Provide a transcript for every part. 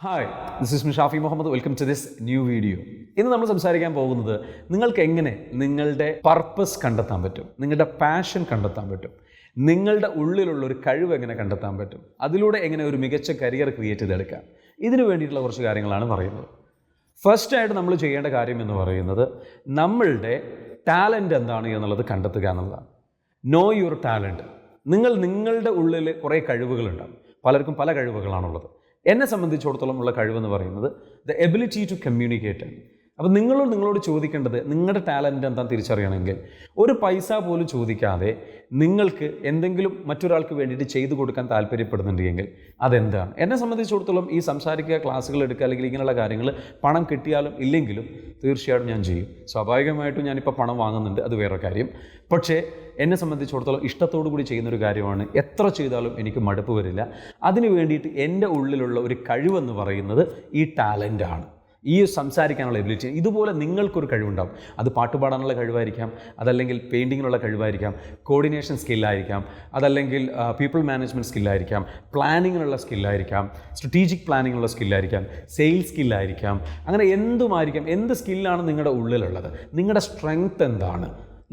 Hi, this is Shafi Muhammad. Welcome to this new video. ഇന്ന് നമ്മൾ സംസാരിക്കാൻ പോകുന്നത് നിങ്ങൾക്ക് എങ്ങനെ നിങ്ങളുടെ പർപ്പസ് കണ്ടെത്താൻ പറ്റും, നിങ്ങളുടെ പാഷൻ കണ്ടെത്താൻ പറ്റും, നിങ്ങളുടെ ഉള്ളിലുള്ള ഒരു കഴിവ് എങ്ങനെ കണ്ടെത്താൻ പറ്റും, അതിലൂടെ എങ്ങനെ ഒരു മികച്ച കരിയർ ക്രിയേറ്റ് ചെയ്തെടുക്കാം. ഇതിനു വേണ്ടിയിട്ടുള്ള കുറച്ച് കാര്യങ്ങളാണ് പറയുന്നത്. ഫസ്റ്റായിട്ട് നമ്മൾ ചെയ്യേണ്ട കാര്യം എന്ന് പറയുന്നത് നമ്മളുടെ ടാലൻറ്റ് എന്താണ് എന്നുള്ളത് കണ്ടെത്തുക എന്നുള്ളതാണ്. No your talent. നിങ്ങളുടെ ഉള്ളിൽ കുറേ കഴിവുകളുണ്ടാകും. പലർക്കും പല കഴിവുകളാണുള്ളത്. എന്നെ സംബന്ധിച്ചിടത്തോളം ഉള്ള കഴിവെന്ന് പറയുന്നത് ദ എബിലിറ്റി ടു കമ്മ്യൂണിക്കേറ്റ് ആണ്. അപ്പോൾ നിങ്ങളോട് ചോദിക്കേണ്ടത് നിങ്ങളുടെ ടാലൻറ്റ് എന്താണെന്ന് തിരിച്ചറിയണമെങ്കിൽ ഒരു പൈസ പോലും ചോദിക്കാതെ നിങ്ങൾക്ക് എന്തെങ്കിലും മറ്റൊരാൾക്ക് വേണ്ടിയിട്ട് ചെയ്തു കൊടുക്കാൻ താല്പര്യപ്പെടുന്നുണ്ടെങ്കിൽ അതെന്താണ്? എന്നെ സംബന്ധിച്ചിടത്തോളം ഈ സംസാരിക്കുക, ക്ലാസ്സുകൾ എടുക്കുക, അല്ലെങ്കിൽ ഇങ്ങനെയുള്ള കാര്യങ്ങൾ പണം കിട്ടിയാലും ഇല്ലെങ്കിലും തീർച്ചയായിട്ടും ഞാൻ ചെയ്യും. സ്വാഭാവികമായിട്ടും ഞാനിപ്പോൾ പണം വാങ്ങുന്നുണ്ട്, അത് വേറെ കാര്യം. പക്ഷേ എന്നെ സംബന്ധിച്ചിടത്തോളം ഇഷ്ടത്തോടു കൂടി ചെയ്യുന്നൊരു കാര്യമാണ്. എത്ര ചെയ്താലും എനിക്ക് മടുപ്പ് വരില്ല. അതിന് വേണ്ടിയിട്ട് എൻ്റെ ഉള്ളിലുള്ള ഒരു കഴിവെന്ന് പറയുന്നത് ഈ ടാലൻ്റാണ്, ഈ സംസാരിക്കാനുള്ള എബിലിറ്റി. ഇതുപോലെ നിങ്ങൾക്കൊരു കഴിവുണ്ടാകും. അത് പാട്ടുപാടാനുള്ള കഴിവായിരിക്കാം, അതല്ലെങ്കിൽ പെയിൻറ്റിങ്ങിനുള്ള കഴിവായിരിക്കാം, കോർഡിനേഷൻ സ്കില്ലായിരിക്കാം, അതല്ലെങ്കിൽ പീപ്പിൾ മാനേജ്മെൻറ്റ് സ്കില്ലായിരിക്കാം, പ്ലാനിങ്ങിനുള്ള സ്കില്ലായിരിക്കാം, സ്ട്രാറ്റജിക് പ്ലാനിങ്ങിനുള്ള സ്കില്ലായിരിക്കാം, സെയിൽസ് സ്കില്ലായിരിക്കാം. അങ്ങനെ എന്തുമായിരിക്കാം. എന്ത് സ്കില്ലാണ് നിങ്ങളുടെ ഉള്ളിലുള്ളത്, നിങ്ങളുടെ സ്ട്രെങ്ത് എന്താണ്,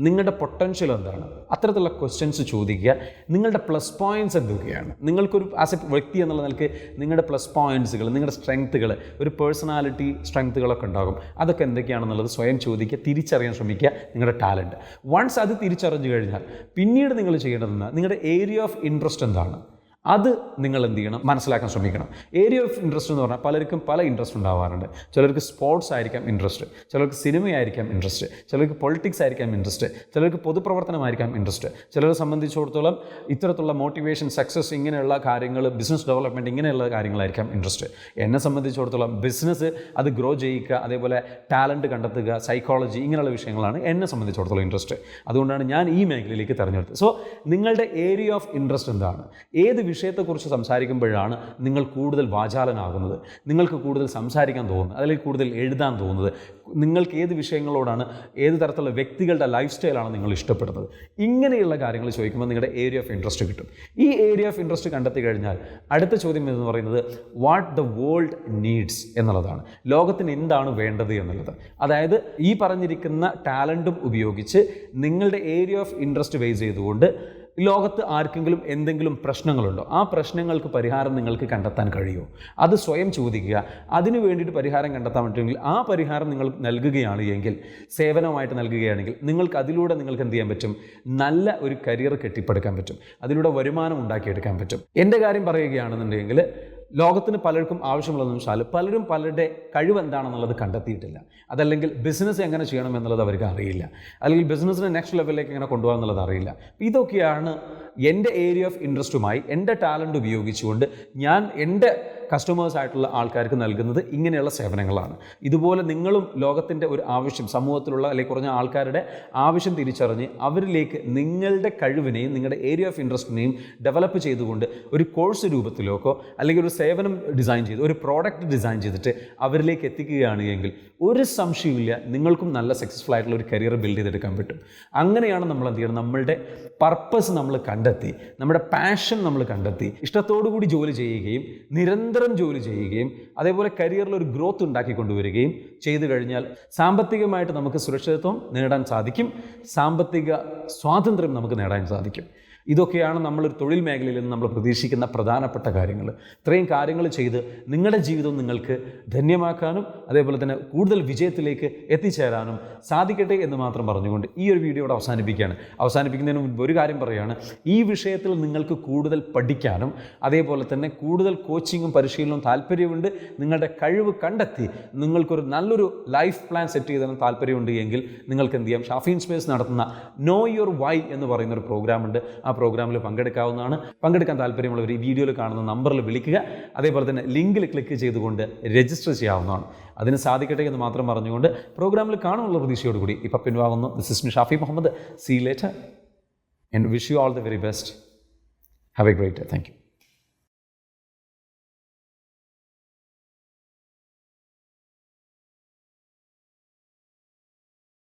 നിങ്ങളുടെ പൊട്ടൻഷ്യൽ എന്താണ്, അത്തരത്തിലുള്ള ക്വസ്റ്റ്യൻസ് ചോദിക്കുക. നിങ്ങളുടെ പ്ലസ് പോയിൻറ്റ്സ് എന്തൊക്കെയാണ്, നിങ്ങൾക്കൊരു ആസ് എ വ്യക്തി എന്നുള്ള നിലയ്ക്ക് നിങ്ങളുടെ പ്ലസ് പോയിൻറ്റ്സുകൾ, നിങ്ങളുടെ സ്ട്രെങ്ത്തുകൾ, ഒരു പേഴ്സണാലിറ്റി സ്ട്രെങ്ത്തുകളൊക്കെ ഉണ്ടാകും. അതൊക്കെ എന്തൊക്കെയാണെന്നുള്ളത് സ്വയം ചോദിക്കുക, തിരിച്ചറിയാൻ ശ്രമിക്കുക നിങ്ങളുടെ ടാലൻറ്റ്. വൺസ് അത് തിരിച്ചറിഞ്ഞു കഴിഞ്ഞാൽ പിന്നീട് നിങ്ങൾ ചെയ്യേണ്ടതെന്ന് നിങ്ങളുടെ ഏരിയ ഓഫ് ഇൻട്രസ്റ്റ് എന്താണ്, അത് നിങ്ങൾ എന്ത് ചെയ്യണം, മനസ്സിലാക്കാൻ ശ്രമിക്കണം. ഏരിയ ഓഫ് ഇൻട്രസ്റ്റ് എന്ന് പറഞ്ഞാൽ പലർക്കും പല ഇൻട്രസ്റ്റ് ഉണ്ടാവാറുണ്ട്. ചിലർക്ക് സ്പോർട്സ് ആയിരിക്കാം ഇൻട്രസ്റ്റ്, ചിലർക്ക് സിനിമയായിരിക്കാം ഇൻട്രസ്റ്റ്, ചിലർക്ക് പൊളിറ്റിക്സ് ആയിരിക്കാം ഇൻട്രസ്റ്റ്, ചിലർക്ക് പൊതുപ്രവർത്തനമായിരിക്കാം ഇൻട്രസ്റ്റ്, ചിലരെ സംബന്ധിച്ചിടത്തോളം ഇത്തരത്തിലുള്ള മോട്ടിവേഷൻ, സക്സസ്, ഇങ്ങനെയുള്ള കാര്യങ്ങൾ, ബിസിനസ് ഡെവലപ്മെൻറ്റ്, ഇങ്ങനെയുള്ള കാര്യങ്ങളായിരിക്കാം ഇൻട്രസ്റ്റ്. എന്നെ സംബന്ധിച്ചിടത്തോളം ബിസിനസ് അത് ഗ്രോ ചെയ്യിക്കുക, അതേപോലെ ടാലൻറ്റ് കണ്ടെത്തുക, സൈക്കോളജി, ഇങ്ങനെയുള്ള വിഷയങ്ങളാണ് എന്നെ സംബന്ധിച്ചിടത്തോളം ഇൻട്രസ്റ്റ്. അതുകൊണ്ടാണ് ഞാൻ ഈ മേഖലയിലേക്ക് തിരഞ്ഞെടുത്തത്. സോ നിങ്ങളുടെ ഏരിയ ഓഫ് ഇൻട്രസ്റ്റ് എന്താണ്, ഏത് വിഷയത്തെക്കുറിച്ച് സംസാരിക്കുമ്പോഴാണ് നിങ്ങൾ കൂടുതൽ വാചാലനാകുന്നത്, നിങ്ങൾക്ക് കൂടുതൽ സംസാരിക്കാൻ തോന്നുന്നത്, അല്ലെങ്കിൽ കൂടുതൽ എഴുതാൻ തോന്നുന്നത്, നിങ്ങൾക്ക് ഏത് വിഷയങ്ങളോടാണ്, ഏത് തരത്തിലുള്ള വ്യക്തികളുടെ ലൈഫ് സ്റ്റൈലാണ് നിങ്ങൾ ഇഷ്ടപ്പെടുന്നത്, ഇങ്ങനെയുള്ള കാര്യങ്ങൾ ചോദിക്കുമ്പോൾ നിങ്ങളുടെ ഏരിയ ഓഫ് ഇൻട്രസ്റ്റ് കിട്ടും. ഈ ഏരിയ ഓഫ് ഇൻട്രസ്റ്റ് കണ്ടെത്തി കഴിഞ്ഞാൽ അടുത്ത ചോദ്യം എന്ന് പറയുന്നത് വാട്ട് ദ വേൾഡ് നീഡ്സ് എന്നുള്ളതാണ്. ലോകത്തിന് എന്താണ് വേണ്ടത് എന്നുള്ളത്. അതായത് ഈ പറഞ്ഞിരിക്കുന്ന ടാലൻറ്റും ഉപയോഗിച്ച് നിങ്ങളുടെ ഏരിയ ഓഫ് ഇൻട്രസ്റ്റ് ബേസ് ചെയ്തുകൊണ്ട് ലോകത്ത് ആർക്കെങ്കിലും എന്തെങ്കിലും പ്രശ്നങ്ങളുണ്ടോ, ആ പ്രശ്നങ്ങൾക്ക് പരിഹാരം നിങ്ങൾക്ക് കണ്ടെത്താൻ കഴിയുമോ, അത് സ്വയം ചോദിക്കുക. അതിനു വേണ്ടിയിട്ട് പരിഹാരം കണ്ടെത്താൻ പറ്റുമെങ്കിൽ ആ പരിഹാരം നിങ്ങൾ നൽകുകയാണ് എങ്കിൽ, സേവനമായിട്ട് നൽകുകയാണെങ്കിൽ നിങ്ങൾക്ക് അതിലൂടെ നിങ്ങൾക്ക് എന്ത് ചെയ്യാൻ പറ്റും, നല്ല ഒരു കരിയർ കെട്ടിപ്പടുക്കാൻ പറ്റും, അതിലൂടെ വരുമാനം ഉണ്ടാക്കിയെടുക്കാൻ പറ്റും. എൻ്റെ കാര്യം പറയുകയാണെന്നുണ്ടെങ്കിൽ ലോകത്തിന് പലർക്കും ആവശ്യമുള്ളതെന്ന് വെച്ചാൽ പലരും പലരുടെ കഴിവെന്താണെന്നുള്ളത് കണ്ടെത്തിയിട്ടില്ല. അതല്ലെങ്കിൽ ബിസിനസ് എങ്ങനെ ചെയ്യണം എന്നുള്ളത് അവർക്ക് അറിയില്ല, അല്ലെങ്കിൽ ബിസിനസ്സിനെ നെക്സ്റ്റ് ലെവലിലേക്ക് എങ്ങനെ കൊണ്ടുപോകാൻ എന്നുള്ളത് അറിയില്ല. ഇതൊക്കെയാണ് എൻ്റെ ഏരിയ ഓഫ് ഇൻട്രസ്റ്റുമായി എൻ്റെ ടാലൻറ്റ് ഉപയോഗിച്ചുകൊണ്ട് ഞാൻ എൻ്റെ കസ്റ്റമേഴ്സായിട്ടുള്ള ആൾക്കാർക്ക് നൽകുന്നത് ഇങ്ങനെയുള്ള സേവനങ്ങളാണ്. ഇതുപോലെ നിങ്ങളും ലോകത്തിൻ്റെ ഒരു ആവശ്യം, സമൂഹത്തിലുള്ള അല്ലെങ്കിൽ കുറഞ്ഞ ആൾക്കാരുടെ ആവശ്യം തിരിച്ചറിഞ്ഞ് അവരിലേക്ക് നിങ്ങളുടെ കഴിവിനെയും നിങ്ങളുടെ ഏരിയ ഓഫ് ഇൻട്രസ്റ്റിനെയും ഡെവലപ്പ് ചെയ്തുകൊണ്ട് ഒരു കോഴ്സ് രൂപത്തിലേക്കോ അല്ലെങ്കിൽ ഒരു സേവനം ഡിസൈൻ ചെയ്ത് ഒരു പ്രോഡക്റ്റ് ഡിസൈൻ ചെയ്തിട്ട് അവരിലേക്ക് എത്തിക്കുകയാണ് എങ്കിൽ ഒരു സംശയമില്ല, നിങ്ങൾക്കും നല്ല സക്സസ്ഫുൾ ആയിട്ടുള്ള ഒരു കരിയർ ബിൽഡ് ചെയ്തെടുക്കാൻ പറ്റും. അങ്ങനെയാണ് നമ്മൾ എന്ത് ചെയ്യണം, നമ്മളുടെ പർപ്പസ് നമ്മൾ കണ്ടെത്തി, നമ്മുടെ പാഷൻ നമ്മൾ കണ്ടെത്തി, ഇഷ്ടത്തോടു കൂടി ജോലി ചെയ്യുകയും നിരന്തരം ജോലി ചെയ്യുകയും അതേപോലെ കരിയറിൽ ഒരു ഗ്രോത്ത് ഉണ്ടാക്കി കൊണ്ടുവരികയും ചെയ്തു കഴിഞ്ഞാൽ സാമ്പത്തികമായിട്ട് നമുക്ക് സുരക്ഷിതത്വം നേടാൻ സാധിക്കും, സാമ്പത്തിക സ്വാതന്ത്ര്യം നമുക്ക് നേടാൻ സാധിക്കും. ഇതൊക്കെയാണ് നമ്മളൊരു തൊഴിൽ മേഖലയിൽ നിന്ന് നമ്മൾ പ്രതീക്ഷിക്കുന്ന പ്രധാനപ്പെട്ട കാര്യങ്ങൾ. ഇത്രയും കാര്യങ്ങൾ ചെയ്ത് നിങ്ങളുടെ ജീവിതം നിങ്ങൾക്ക് ധന്യമാക്കാനും അതേപോലെ തന്നെ കൂടുതൽ വിജയത്തിലേക്ക് എത്തിച്ചേരാനും സാധിക്കട്ടെ എന്ന് മാത്രം പറഞ്ഞുകൊണ്ട് ഈ ഒരു വീഡിയോയുടെ അവസാനിപ്പിക്കുന്നതിന് മുൻപ് ഒരു കാര്യം പറയുകയാണ്. ഈ വിഷയത്തിൽ നിങ്ങൾക്ക് കൂടുതൽ പഠിക്കാനും അതേപോലെ തന്നെ കൂടുതൽ കോച്ചിങ്ങും പരിശീലനവും താല്പര്യമുണ്ട്, നിങ്ങളുടെ കഴിവ് കണ്ടെത്തി നിങ്ങൾക്കൊരു നല്ലൊരു ലൈഫ് പ്ലാൻ സെറ്റ് ചെയ്തതിന് താല്പര്യമുണ്ട് എങ്കിൽ നിങ്ങൾക്ക് എന്ത് ചെയ്യാം, ഷാഫി ഇൻസ്പയേഴ്സ് നടത്തുന്ന നോ യുവർ വൈ എന്ന് പറയുന്ന ഒരു പ്രോഗ്രാമുണ്ട്. ആ പ്രോഗ്രാമിൽ പങ്കെടുക്കാവുന്നതാണ്. പങ്കെടുക്കാൻ താല്പര്യമുള്ളവർ ഈ വീഡിയോയിൽ കാണുന്ന നമ്പറിൽ വിളിക്കുക, അതേപോലെ തന്നെ ലിങ്കിൽ ക്ലിക്ക് ചെയ്തുകൊണ്ട് രജിസ്റ്റർ ചെയ്യാവുന്നതാണ്. അതിന് സാധിക്കട്ടെ എന്ന് മാത്രം പറഞ്ഞുകൊണ്ട് പ്രോഗ്രാമിൽ കാണുമെന്നുള്ള പ്രതീക്ഷയോടുകൂടി ഇപ്പോൾ പിൻവാങ്ങുന്നു. This is Shafi Muhammad. See later and wish you all the very best. Have a great day. Thank U.